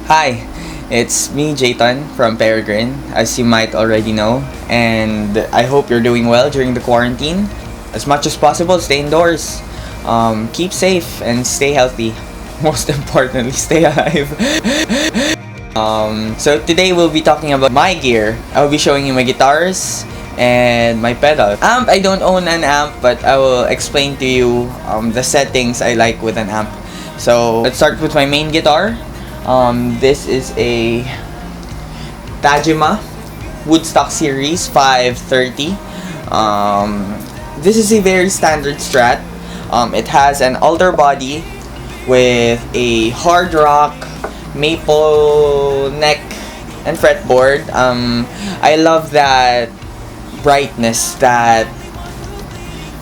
Hi, it's me, JAITON from Peregrine, as you might already know, and I hope you're doing well during the quarantine. As much as possible, stay indoors, keep safe, and stay healthy. Most importantly, stay alive. So today we'll be talking about my gear. I'll be showing you my guitars and my pedal. I don't own an amp, but I will explain to you the settings I like with an amp. So let's start with my main guitar. This is a Tajima Woodstock Series 530. This is a very standard Strat. It has an alder body with a hard rock maple neck and fretboard. I love that brightness that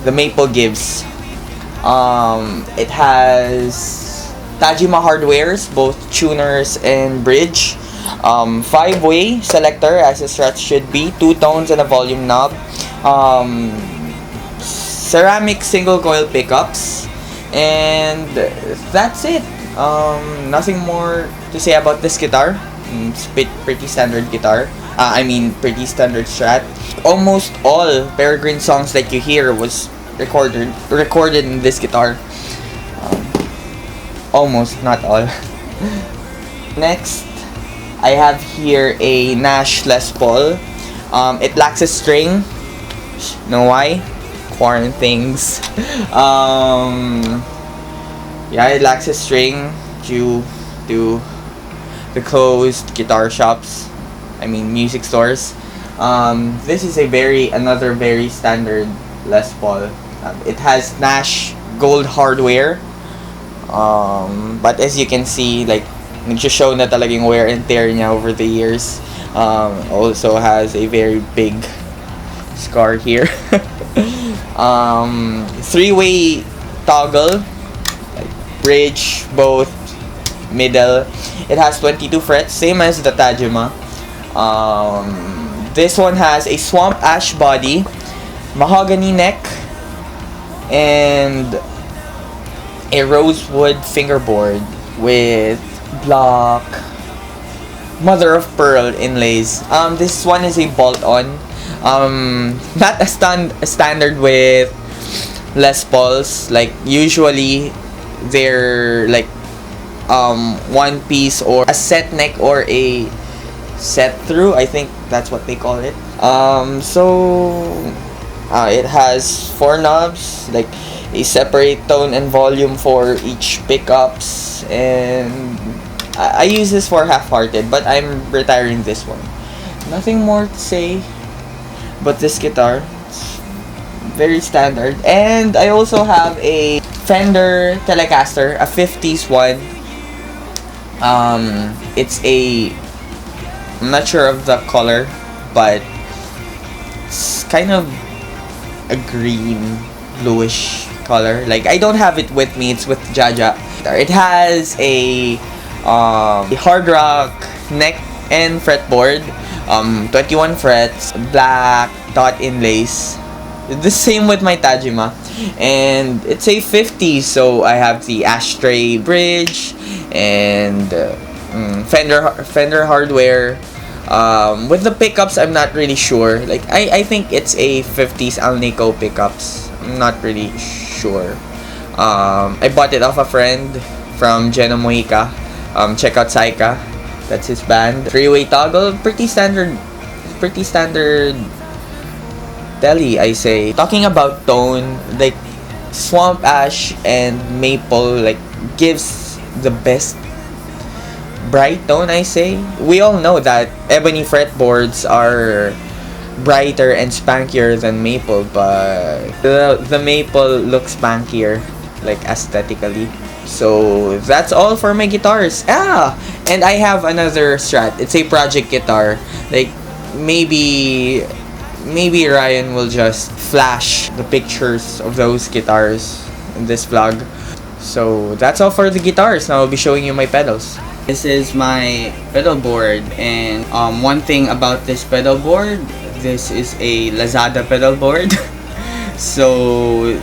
the maple gives. It has Tajima hardwares, both tuners and bridge. 5-way selector, as a Strat should be. 2 tones and a volume knob. Ceramic single coil pickups. And that's it. Nothing more to say about this guitar. It's pretty standard guitar. Pretty standard Strat. Almost all Peregrine songs that you hear was recorded in this guitar. Almost, not all. Next, I have here a Nash Les Paul. It lacks a string. Know why? Quarantine things. Yeah, it lacks a string due to the closed guitar shops. Music stores. This is another very standard Les Paul. It has Nash gold hardware. But as you can see, nag-show na talagang wear and tear niya over the years. Also has a very big scar here. 3-way toggle, bridge, both, middle. It has 22 frets, same as the Tajima. This one has a swamp ash body, mahogany neck, and a rosewood fingerboard with block mother of pearl inlays. This one is a bolt-on. Not a standard with Les Pauls. Usually they're one piece or a set neck or a set through. I think that's what they call it. It has 4 knobs, a separate tone and volume for each pickups, and I use this for half-hearted, but I'm retiring this one. Nothing more to say but this guitar. It's very standard. And I also have a Fender Telecaster, a 50s one. I'm not sure of the color, but it's kind of a green bluish color. I don't have it with me, it's with Jaja. It has a hard rock neck and fretboard, 21 frets, black dot inlays, the same with my Tajima, and it's a 50, so I have the ashtray bridge and Fender hardware. With the pickups, I'm not really sure. I think it's a 50s Alnico pickups. I'm not really sure. I bought it off a friend from Jenna Mojica. Check out Saika. That's his band. 3-way toggle, pretty standard Tele, I say. Talking about tone, swamp ash and maple gives the best bright tone, I say. We all know that ebony fretboards are brighter and spankier than maple, but the maple looks spankier, aesthetically. So that's all for my guitars. And I have another Strat. It's a project guitar. Maybe Ryan will just flash the pictures of those guitars in this vlog. So that's all for the guitars. Now I'll be showing you my pedals. This is my pedal board, and one thing about this pedal board, this is a Lazada pedal board. So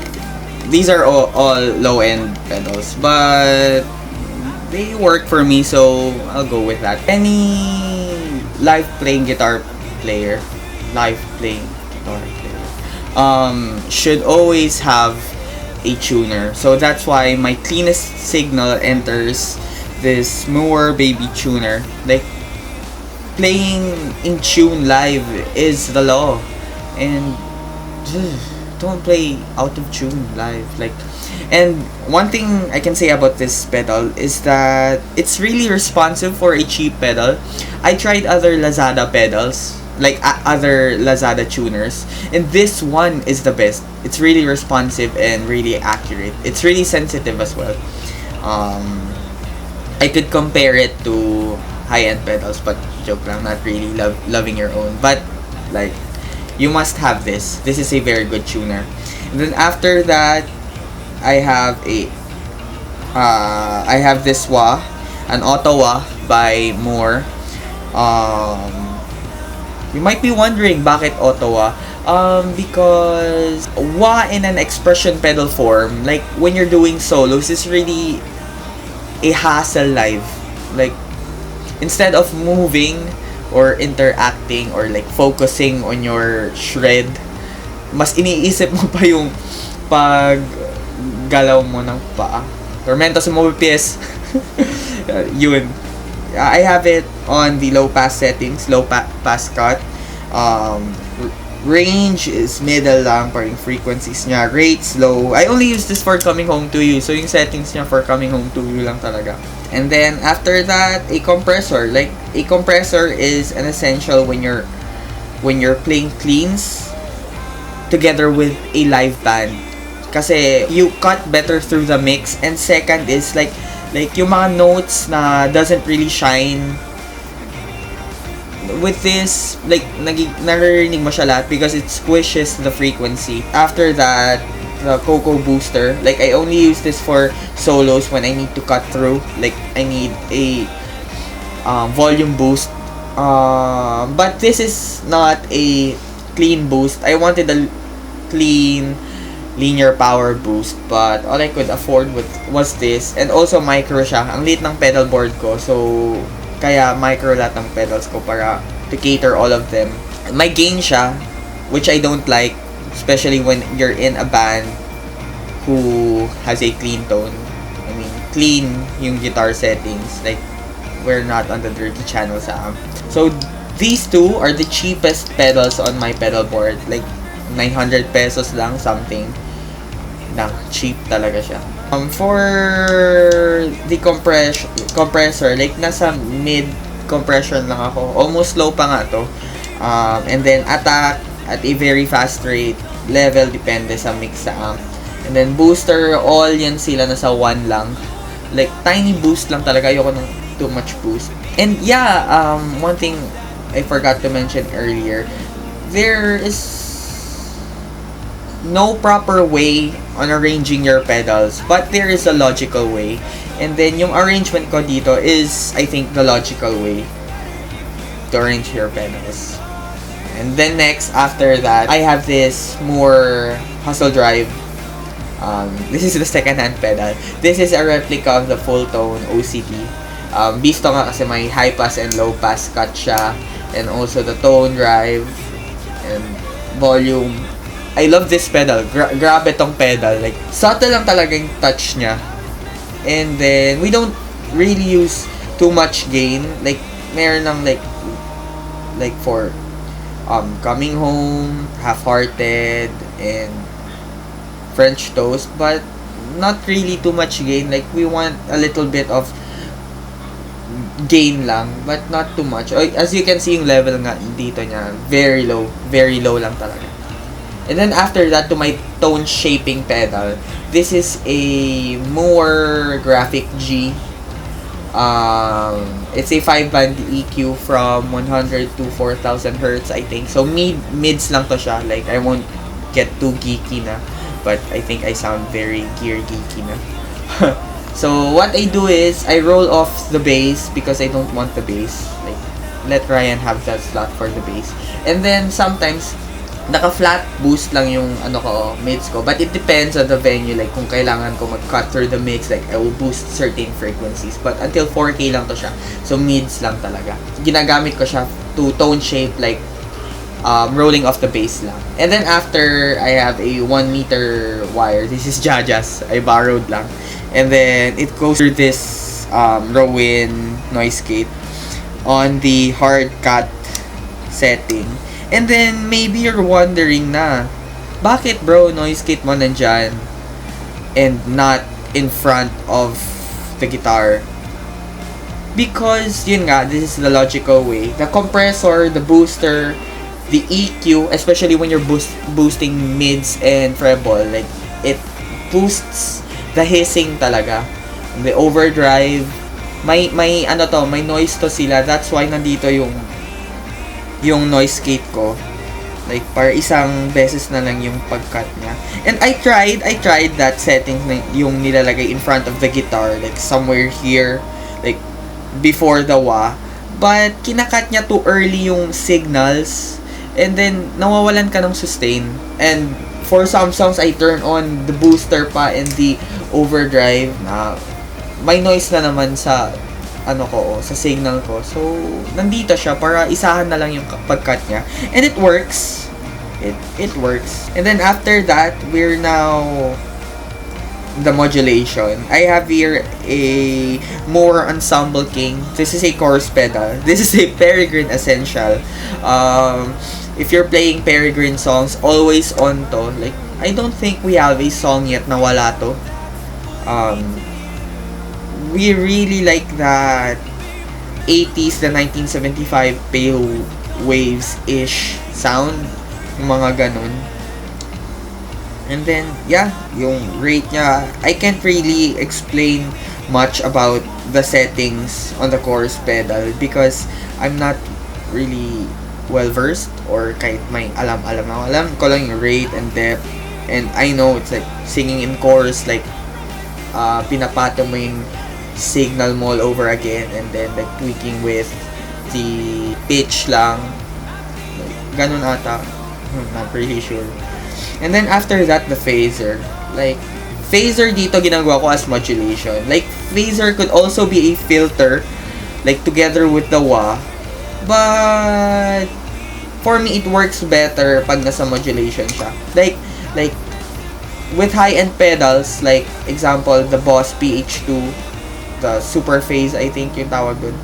these are all low-end pedals, but they work for me, so I'll go with that. Any live playing guitar player, should always have a tuner. So that's why my cleanest signal enters this Moore baby tuner. Like, playing in tune live is the law, and don't play out of tune live. Like, and one thing I can say about this pedal is that it's really responsive for a cheap pedal. I tried other Lazada pedals, like other Lazada tuners, and this one is the best. It's really responsive and really accurate. It's really sensitive as well. I could compare it to high-end pedals, but joke lang, not really loving your own. But like, you must have this. This is a very good tuner. And then after that, I have this wah, an Ottawa by Moore. You might be wondering bakit Ottawa. Because wah in an expression pedal form, like when you're doing solos, is really a hassle live. Like, instead of moving or interacting or like focusing on your shred, mas iniisip mo pa yung pag galaw mo ng paa. Tormento sa mobile PS. Yun. I have it on the low pass settings, low pass cut. Range is middle lang, parang frequencies niya. Rates low. I only use this for coming home to you. So yung settings niya for coming home to you lang talaga. And then after that, a compressor. Like, a compressor is an essential when you're playing cleans together with a live band. Kasi you cut better through the mix. And second is like yung mga notes na doesn't really shine. With this, like, naririnig mo siya lahat because it squishes the frequency. After that, the Coco booster. Like, I only use this for solos when I need to cut through. Like, I need a volume boost. But this is not a clean boost. I wanted a clean linear power boost, but all I could afford was this. And also micro siya. Ang liit ng pedal board ko, so kaya micro lahat ng pedals ko para to cater all of them. May gain siya, which I don't like, especially when you're in a band who has a clean tone. I mean, clean yung guitar settings. Like, we're not on the dirty channel sa amp. So, these two are the cheapest pedals on my pedal board. Like, 900 pesos lang, something. Cheap talaga siya. For the compressor, like, nasa mid compression lang ako. Almost low pa nga to. And then attack at a very fast rate. Level depende sa mix sa amp. And then booster, all yan sila nasa 1 lang. Like, tiny boost lang talaga. Ayoko ng too much boost. And yeah, one thing I forgot to mention earlier, there is no proper way on arranging your pedals, but there is a logical way. And then yung arrangement ko dito is, I think, the logical way to arrange your pedals. And then next, after that, I have this more Hustle Drive. This is the second-hand pedal. This is a replica of the full tone OCT. Bisto nga kasi may high pass and low pass cut siya, and also the tone drive and volume. I love this pedal. Grabe tong pedal. Like, subtle lang talaga yung touch niya. And then, we don't really use too much gain. Like, meron lang like for Coming Home, Half-Hearted, and French Toast. But, not really too much gain. Like, we want a little bit of gain lang, but not too much. As you can see, yung level nga dito niya, very low. Very low lang talaga. And then after that, to my tone shaping pedal, this is a Moore Graphic G. It's a 5-band EQ from 100 to 4,000 Hz, I think. So mids lang to siya. Like, I won't get too geeky na, but I think I sound very gear geeky na. So what I do is I roll off the bass because I don't want the bass. Like, let Ryan have that slot for the bass. And then sometimes naka-flat boost lang yung ano ko, mids ko. But it depends on the venue. Like, kung kailangan ko mag-cut through the mix, like, I will boost certain frequencies. But until 4K lang to siya. So, mids lang talaga. Ginagamit ko siya to tone shape, like, rolling off the bass lang. And then after, I have a 1 meter wire. This is Jaja's. I borrowed lang. And then, it goes through this wherein noise gate on the hard cut setting. And then, maybe you're wondering na, bakit bro, noise gate mo nandyan and not in front of the guitar? Because, yun nga, this is the logical way. The compressor, the booster, the EQ, especially when you're boosting mids and treble, like, it boosts the hissing talaga. The overdrive, may noise to sila. That's why nandito yung noise gate ko. Like, para isang beses na lang yung pag-cut niya. And I tried that setting na yung nilalagay in front of the guitar, like somewhere here, like before the wah. But kinakat niya too early yung signals, and then nawawalan ka ng sustain. And for some songs, I turn on the booster pa and the overdrive na may noise na naman sa sa signal ko. So, nandito siya para isahan na lang yung pag-cut niya. And it works. It works. And then after that, we're now the modulation. I have here a more Ensemble King. This is a chorus pedal. This is a Peregrine Essential. If you're playing Peregrine songs, always on to. Like, I don't think we have a song yet na wala to. We really like that 80s, the 1975 pale waves-ish sound. Yung mga ganun. And then, yeah, yung rate niya, I can't really explain much about the settings on the chorus pedal because I'm not really well-versed, or kahit may alam ko lang yung rate and depth. And I know it's like singing in chorus, like pinapata mo yung signal mo all over again, and then like tweaking with the pitch lang, like, ganun ata. Not really sure. And then after that, the phaser. Like, phaser dito ginagawa ko as modulation. Like, phaser could also be a filter, like together with the wah. But for me, it works better pag nasa modulation siya. Like with high-end pedals, like example, the Boss PH2, the Super Phase, I think yung tawag dun.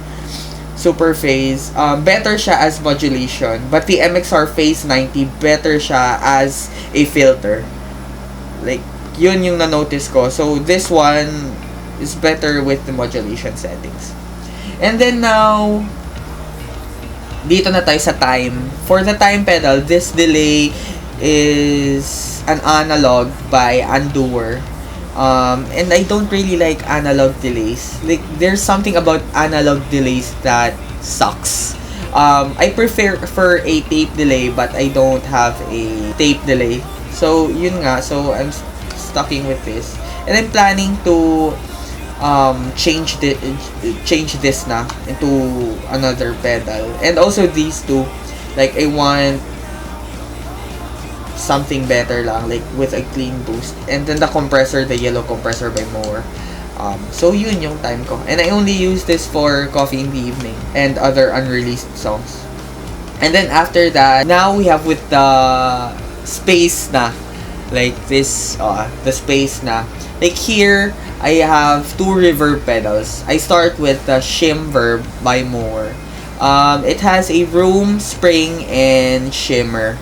Super Phase, better siya as modulation, but the MXR Phase 90, better siya as a filter. Like, yun yung na-notice ko. So, this one is better with the modulation settings. And then now, dito na tayo sa time. For the time pedal, this delay is an analog by Undoer. And I don't really like analog delays. Like, there's something about analog delays that sucks. I prefer a tape delay, but I don't have a tape delay. So, yun nga. So, I'm sticking with this. And I'm planning to change this na into another pedal. And also these two. Like, I want something better lang, like with a clean boost. And then the compressor, the yellow compressor by Moore. So yun yung time ko. And I only use this for Coffee in the Evening and other unreleased songs. And then after that, now we have with the space na. Like this, the space na. Like here, I have two reverb pedals. I start with the Shim Verb by Moore. It has a room, spring, and shimmer.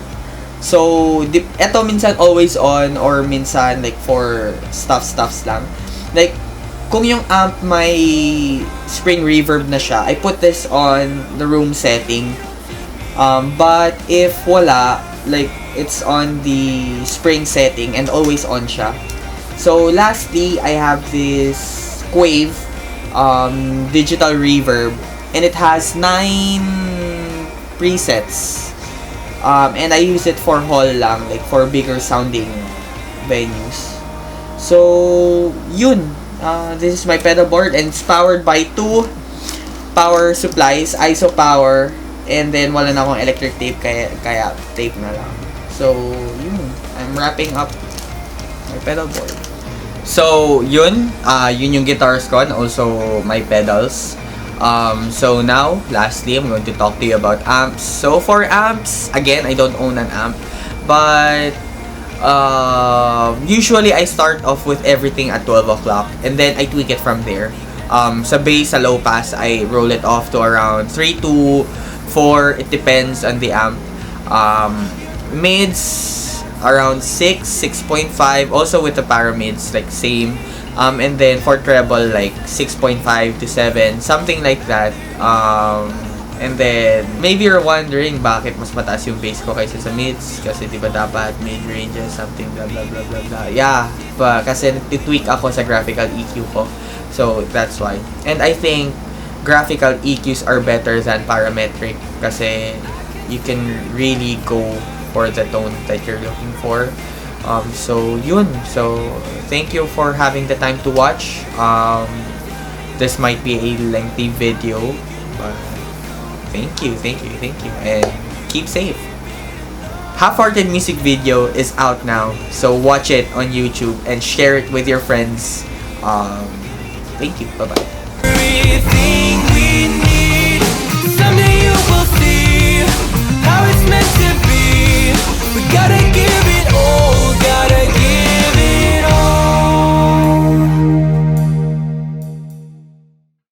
So, eto minsan always on, or minsan like for stuffs lang. Like, kung yung amp may spring reverb na siya, I put this on the room setting. But if wala, like it's on the spring setting and always on siya. So, lastly, I have this Quave digital reverb, and it has 9 presets. And I use it for hall lang, like for bigger sounding venues. So, yun. This is my pedalboard, and it's powered by 2 power supplies, ISO power, and then wala na akong electric tape, kaya tape na lang. So, yun. I'm wrapping up my pedalboard. So, yun. Yun yung guitars ko and also my pedals. So now, lastly, I'm going to talk to you about amps. So for amps, again, I don't own an amp. But, usually I start off with everything at 12 o'clock. And then I tweak it from there. Sa bass, sa low pass, I roll it off to around 3 to 4. It depends on the amp. Mids, around 6, 6.5. Also with the paramids, like same. And then for treble, like 6.5 to 7, something like that. And then, maybe you're wondering bakit mas mataas yung bass ko kaysa sa mids. Kasi diba dapat mid-ranges, something blah blah blah blah blah. Yeah, kasi nag-tweak ako sa graphical EQ ko. So, that's why. And I think graphical EQs are better than parametric kasi you can really go for the tone that you're looking for. So, yun. So, thank you for having the time to watch. This might be a lengthy video, but thank you. And keep safe. Half-Hearted music video is out now, so watch it on YouTube and share it with your friends. Thank you. Bye-bye.